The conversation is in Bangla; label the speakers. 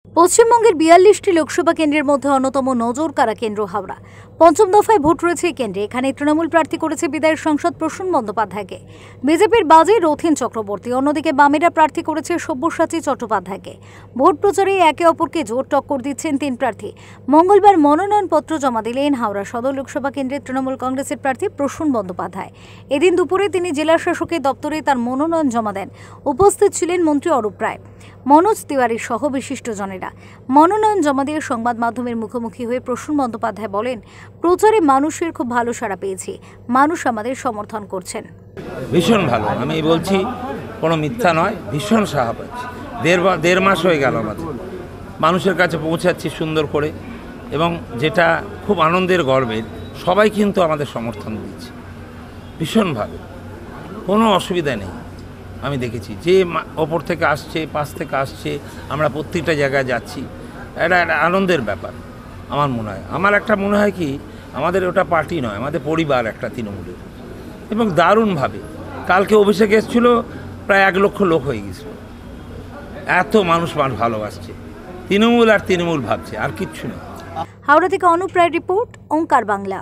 Speaker 1: পশ্চিমবঙ্গের ৪২টি লোকসভা কেন্দ্রের মধ্যে অন্যতম নজর কাড়া কেন্দ্র হাওড়া। পঞ্চম দফায় ভোট রয়েছে এই কেন্দ্রে। এখানে তৃণমূল প্রার্থী করেছে বিধায়ক সাংসদ প্রসূন বন্দ্যোপাধ্যায়কে, বিজেপির বাজি রথীন চক্রবর্তী। অন্যদিকে বামেরা প্রার্থী করেছে সব্যসাচী চট্টোপাধ্যায়কে। ভোট প্রচারে একে অপরকে জোর টক্কর দিচ্ছেন তিন প্রার্থী। মঙ্গলবার মনোনয়নপত্র জমা দিলেন হাওড়া সদর লোকসভা কেন্দ্রের তৃণমূল কংগ্রেসের প্রার্থী প্রসূন বন্দ্যোপাধ্যায়। এদিন দুপুরে তিনি জেলা শাসকের দপ্তরে তার মনোনয়ন জমা দেন। উপস্থিত ছিলেন মন্ত্রী অরূপ রায়, মনোজ তিওয়ারি সহ বিশিষ্টজনেরা। মনোনয়ন জমা দিয়ে সংবাদ মাধ্যমের মুখোমুখি হয়ে প্রসূন বন্দ্যোপাধ্যায় বলেন, প্রচারে মানুষের খুব ভালো সাড়া পেয়েছি, মানুষ আমাদের সমর্থন করছেন।
Speaker 2: ভীষণ ভালো, আমি বলছি কোনো মিথ্যা নয়, ভীষণ সাড়া পাচ্ছি। দেড় মাস হয়ে গেল আমাদের মানুষের কাছে পৌঁছাচ্ছি সুন্দর করে, এবং যেটা খুব আনন্দের গর্বের, সবাই কিন্তু আমাদের সমর্থন দিচ্ছে ভীষণ ভালো, কোনো অসুবিধা নেই। আমি দেখেছি যে ওপর থেকে আসছে, পাশ থেকে আসছে, আমরা প্রত্যেকটা জায়গায় যাচ্ছি, এটা একটা আনন্দের ব্যাপার। আমার একটা মনে হয় কি, আমাদের ওটা পার্টি নয়, আমাদের পরিবার একটা তৃণমূলের, এবং দারুণভাবে কালকে অভিষেক এসেছিল, প্রায় 1 লক্ষ লোক হয়ে গেছিল। এত মানুষ ভালোবাসছে তৃণমূল, আর তৃণমূল ভাবছে, আর কিচ্ছু নেই।
Speaker 1: হাওড়া থেকে অনুপ রায় রিপোর্ট, ওঙ্কার বাংলা।